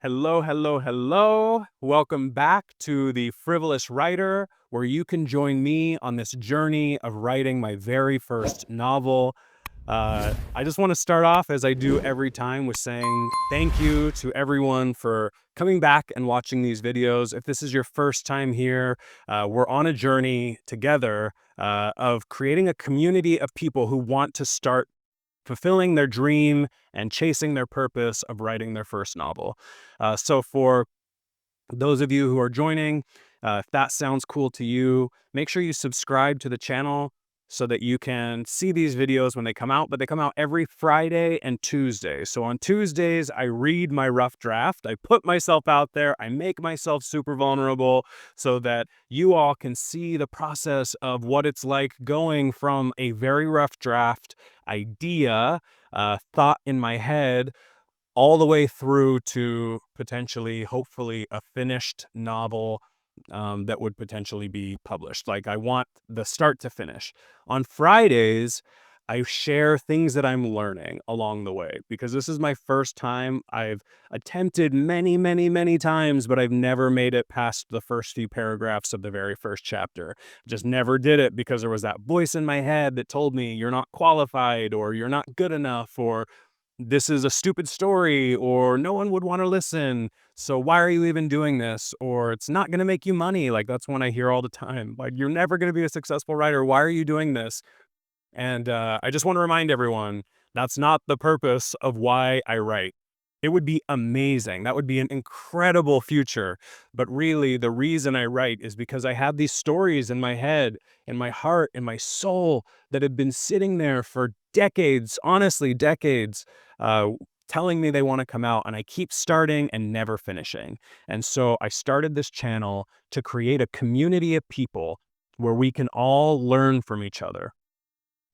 Hello, hello, hello. Welcome back to the Frivolous Writer, where you can join me on this journey of writing my very first novel. I just want to start off, as I do every time, with saying thank you to everyone for coming back and watching these videos. If this is your first time here, we're on a journey together of creating a community of people who want to start fulfilling their dream and chasing their purpose of writing their first novel. So for those of you who are joining, if that sounds cool to you, make sure you subscribe to the channel so that you can see these videos when they come out, but they come out every Friday and Tuesday. So on Tuesdays, I read my rough draft. I put myself out there. I make myself super vulnerable so that you all can see the process of what it's like going from a very rough draft idea, thought in my head, all the way through to potentially, hopefully, a finished novel that would potentially be published. Like, I want the start to finish. On Fridays, I share things that I'm learning along the way because this is my first time. I've attempted many, many, many times, but I've never made it past the first few paragraphs of the very first chapter. Just never did it because there was that voice in my head that told me you're not qualified, or you're not good enough, or this is a stupid story, or no one would want to listen. So why are you even doing this? Or it's not going to make you money. Like, that's one I hear all the time. Like, you're never going to be a successful writer. Why are you doing this? And I just want to remind everyone that's not the purpose of why I write. It would be amazing. That would be an incredible future. But really, the reason I write is because I have these stories in my head, in my heart, in my soul that have been sitting there for decades, honestly, decades, uh, telling me they want to come out. And I keep starting and never finishing. And so I started this channel to create a community of people where we can all learn from each other.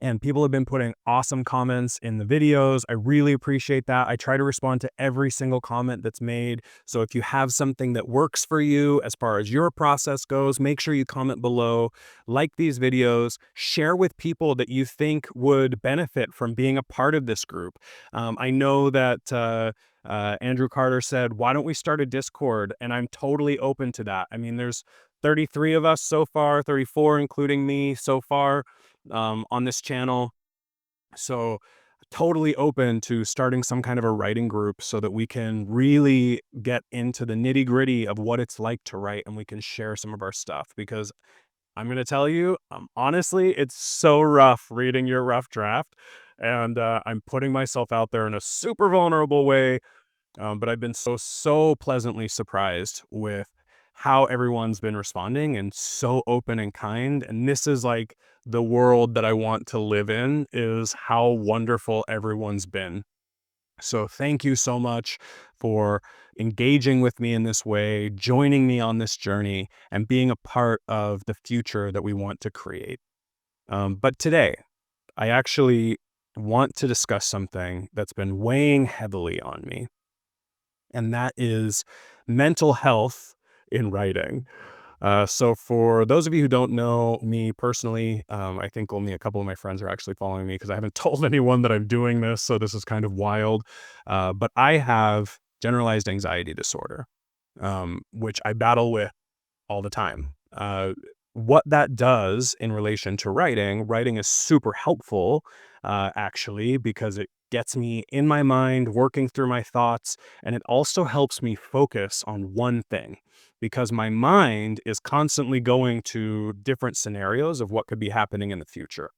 And people have been putting awesome comments in the videos. I really appreciate that. I try to respond to every single comment that's made. So if you have something that works for you as far as your process goes, make sure you comment below, like these videos, share with people that you think would benefit from being a part of this group. I know that Andrew Carter said, why don't we start a Discord? And I'm totally open to that. I mean, there's 33 of us so far, 34 including me so far, on this channel. So totally open to starting some kind of a writing group so that we can really get into the nitty gritty of what it's like to write, and we can share some of our stuff. Because I'm going to tell you, honestly, it's so rough reading your rough draft. And I'm putting myself out there in a super vulnerable way. But I've been so pleasantly surprised with how everyone's been responding, and so open and kind. And this is like the world that I want to live in, is how wonderful everyone's been. So thank you so much for engaging with me in this way, joining me on this journey, and being a part of the future that we want to create. But today, I actually want to discuss something that's been weighing heavily on me, and that is mental health in writing. So for those of you who don't know me personally, I think only a couple of my friends are actually following me because I haven't told anyone that I'm doing this. So this is kind of wild. But I have generalized anxiety disorder, which I battle with all the time. What that does in relation to writing, writing is super helpful, actually, because it gets me in my mind, working through my thoughts, and it also helps me focus on one thing, because my mind is constantly going to different scenarios of what could be happening in the future.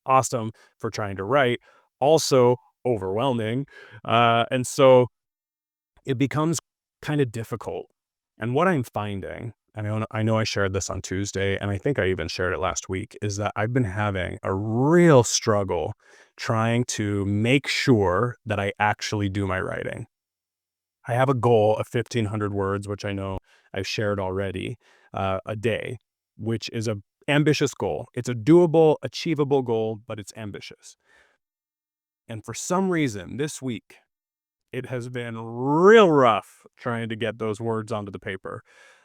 Awesome for trying to write, also overwhelming. And so it becomes kind of difficult. And what I'm finding, and I know I shared this on Tuesday, and I think I even shared it last week, is that I've been having a real struggle trying to make sure that I actually do my writing. I have a goal of 1,500 words, which I know I've shared already, a day, which is a ambitious goal. It's a doable, achievable goal, but it's ambitious. And for some reason, this week, it has been real rough trying to get those words onto the paper.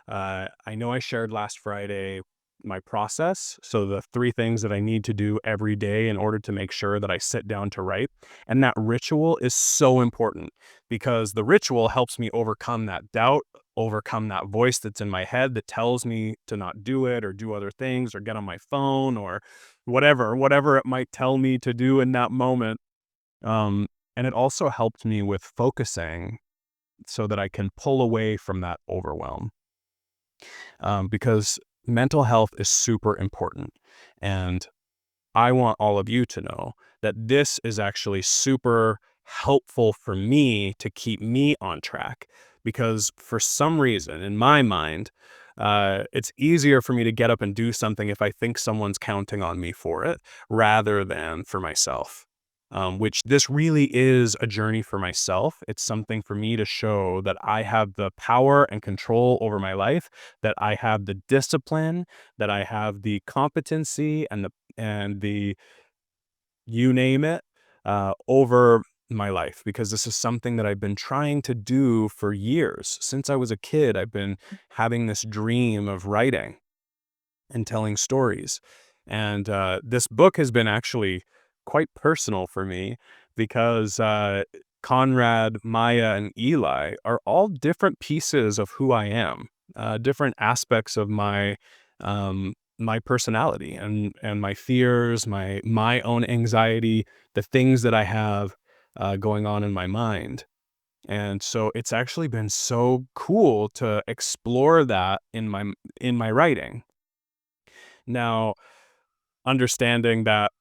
I know I shared last Friday my process. So the 3 things that I need to do every day in order to make sure that I sit down to write. And that ritual is so important because the ritual helps me overcome that doubt, overcome that voice that's in my head that tells me to not do it or do other things or get on my phone or whatever it might tell me to do in that moment. Um, and it also helped me with focusing so that I can pull away from that overwhelm. Because mental health is super important. And I want all of you to know that this is actually super helpful for me to keep me on track. Because for some reason, in my mind, it's easier for me to get up and do something if I think someone's counting on me for it rather than for myself. Which this really is a journey for myself. It's something for me to show that I have the power and control over my life, that I have the discipline, that I have the competency and the you name it over my life, because this is something that I've been trying to do for years. Since I was a kid, I've been having this dream of writing and telling stories. And this book has been actually quite personal for me because Conrad, Maya, and Eli are all different pieces of who I am, different aspects of my personality and my fears, my own anxiety, the things that I have going on in my mind. And so it's actually been so cool to explore that in my writing. Now, understanding that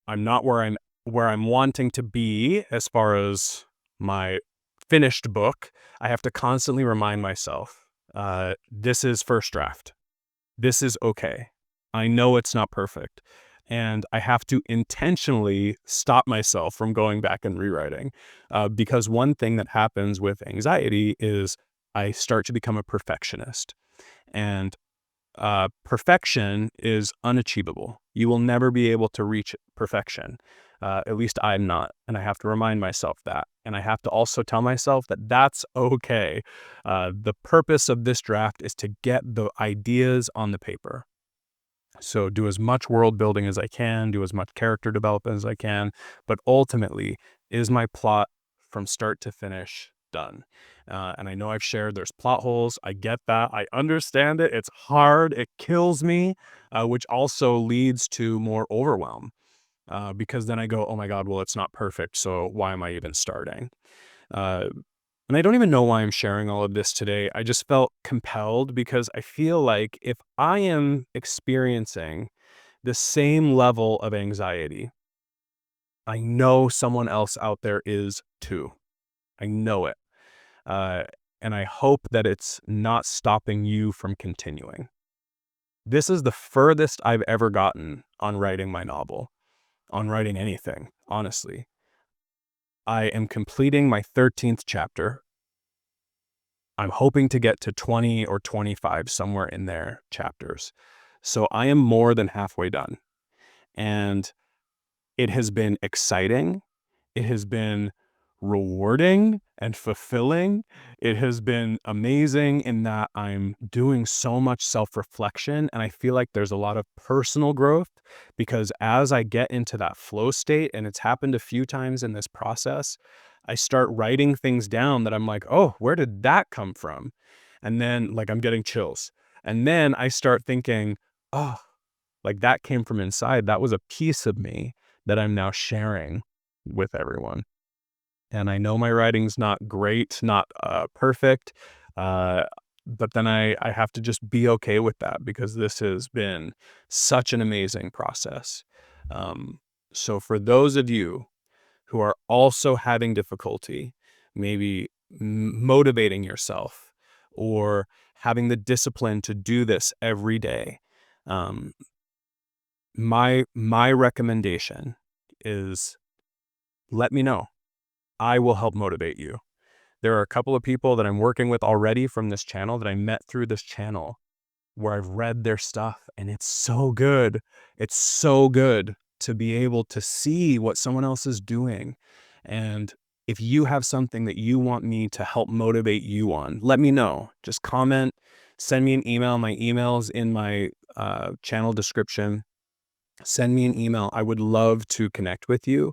I'm not where I'm wanting to be as far as my finished book, I have to constantly remind myself, this is first draft. This is okay. I know it's not perfect. And I have to intentionally stop myself from going back and rewriting. Because one thing that happens with anxiety is I start to become a perfectionist. And perfection is unachievable. You will never be able to reach perfection. At least I'm not. And I have to remind myself that. And I have to also tell myself that that's okay. The purpose of this draft is to get the ideas on the paper. So do as much world building as I can, do as much character development as I can. But ultimately, is my plot from start to finish done? And I know I've shared there's plot holes. I get that. I understand it. It's hard. It kills me, which also leads to more overwhelm because then I go, oh my God, well, it's not perfect. So why am I even starting? Uh, and I don't even know why I'm sharing all of this today. I just felt compelled because I feel like if I am experiencing the same level of anxiety, I know someone else out there is too. I know it. Uh, and I hope that it's not stopping you from continuing. This is the furthest I've ever gotten on writing my novel, on writing anything, honestly. I am completing my 13th chapter. I'm hoping to get to 20 or 25, somewhere in there, chapters. So I am more than halfway done. And it has been exciting. It has been rewarding and fulfilling. It has been amazing in that I'm doing so much self-reflection, and I feel like there's a lot of personal growth because as I get into that flow state, and it's happened a few times in this process, I start writing things down that I'm like, oh, where did that come from? And then like I'm getting chills. And then I start thinking, oh, like that came from inside. That was a piece of me that I'm now sharing with everyone. And I know my writing's not great, not perfect, uh, but then I have to just be okay with that because this has been such an amazing process. Um, so for those of you who are also having difficulty, maybe motivating yourself or having the discipline to do this every day, um, my recommendation is let me know. I will help motivate you. There are a couple of people that I'm working with already from this channel that I met through this channel where I've read their stuff and it's so good. It's so good to be able to see what someone else is doing. And if you have something that you want me to help motivate you on, let me know. Just comment, send me an email. My email's in my channel description. Send me an email. I would love to connect with you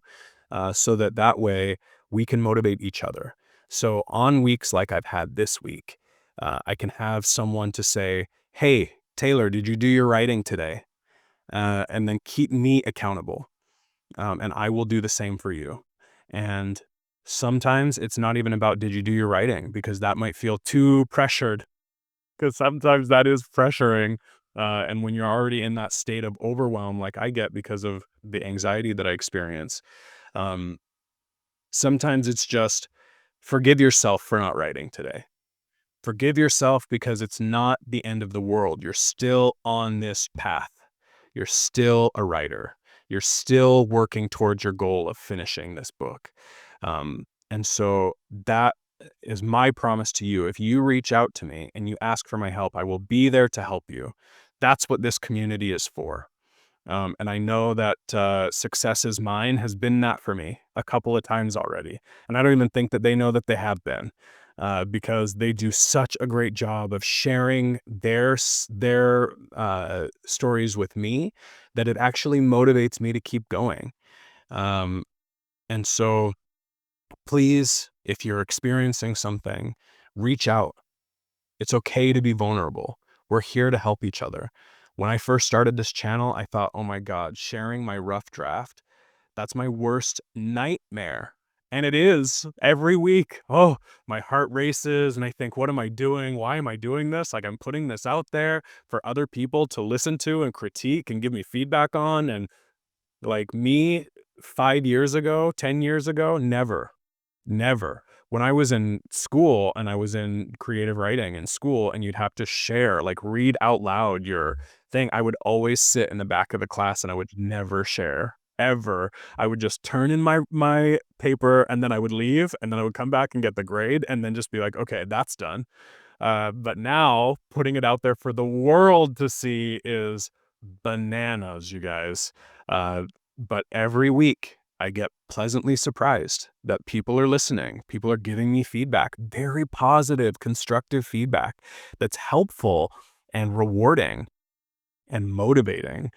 so that way we can motivate each other. So on weeks like I've had this week, I can have someone to say, hey, Taylor, did you do your writing today? And then keep me accountable. And I will do the same for you. And sometimes it's not even about did you do your writing, because that might feel too pressured, because sometimes that is pressuring. And when you're already in that state of overwhelm, like I get because of the anxiety that I experience, um, sometimes it's just forgive yourself for not writing today. Forgive yourself because it's not the end of the world. You're still on this path. You're still a writer. You're still working towards your goal of finishing this book. And so that is my promise to you. If you reach out to me and you ask for my help, I will be there to help you. That's what this community is for. And I know that Success Is Mine has been that for me a couple of times already. And I don't even think that they know that they have been, because they do such a great job of sharing their stories with me that it actually motivates me to keep going. Um, and so please, if you're experiencing something, reach out. It's okay to be vulnerable. We're here to help each other. When I first started this channel, I thought, oh my God, sharing my rough draft, that's my worst nightmare. And it is every week. Oh, my heart races and I think, what am I doing? Why am I doing this? Like, I'm putting this out there for other people to listen to and critique and give me feedback on. And like me 5 years ago, 10 years ago, never. Never. When I was in school and I was in creative writing in school and you'd have to share, like read out loud your thing, I would always sit in the back of the class and I would never share, ever. I would just turn in my paper and then I would leave and then I would come back and get the grade and then just be like, okay, that's done. But now putting it out there for the world to see is bananas, you guys. But every week I get pleasantly surprised that people are listening. People are giving me feedback, very positive, constructive feedback that's helpful and rewarding and motivating.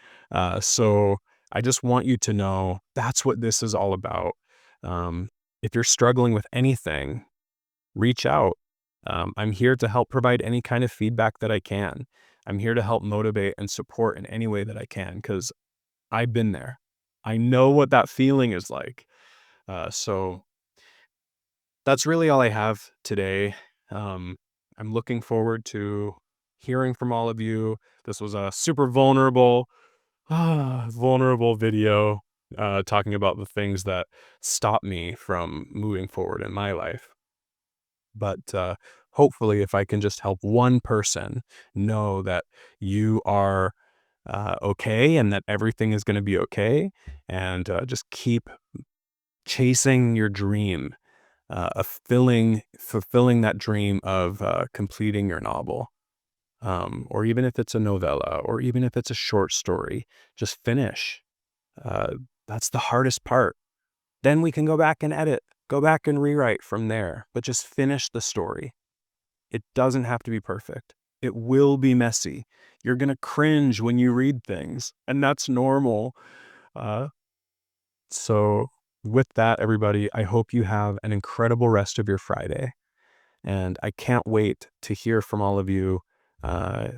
So I just want you to know that's what this is all about. If you're struggling with anything, reach out. I'm here to help provide any kind of feedback that I can. I'm here to help motivate and support in any way that I can, because I've been there. I know what that feeling is like. So that's really all I have today. I'm looking forward to hearing from all of you. This was a super vulnerable, vulnerable video, talking about the things that stop me from moving forward in my life. But hopefully, if I can just help one person know that you are okay and that everything is going to be okay, and just keep chasing your dream of fulfilling that dream of completing your novel, or even if it's a novella, or even if it's a short story, just finish. Uh, that's the hardest part. Then we can go back and edit, go back and rewrite from there, but just finish the story. It doesn't have to be perfect. It will be messy. You're going to cringe when you read things, and that's normal. Uh, so with that, everybody, I hope you have an incredible rest of your Friday. And I can't wait to hear from all of you. Uh,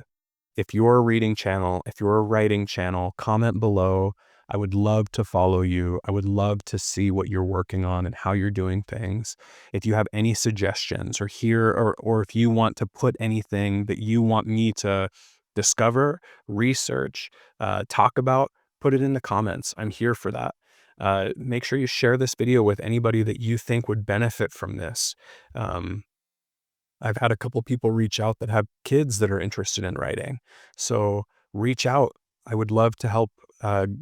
if you're a reading channel, if you're a writing channel, comment below. I would love to follow you. I would love to see what you're working on and how you're doing things. If you have any suggestions or if you want to put anything that you want me to discover, research, talk about, put it in the comments. I'm here for that. Make sure you share this video with anybody that you think would benefit from this. I've had a couple people reach out that have kids that are interested in writing. So reach out. I would love to help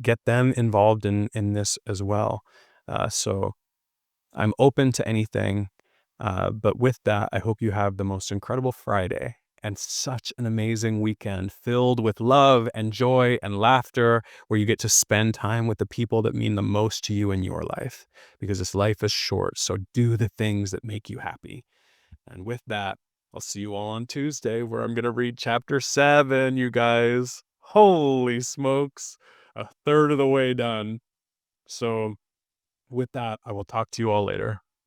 get them involved in this as well. So I'm open to anything. But with that, I hope you have the most incredible Friday and such an amazing weekend filled with love and joy and laughter, where you get to spend time with the people that mean the most to you in your life, because this life is short. So do the things that make you happy. And with that, I'll see you all on Tuesday, where I'm going to read chapter 7, you guys. Holy smokes, a third of the way done. So with that, I will talk to you all later.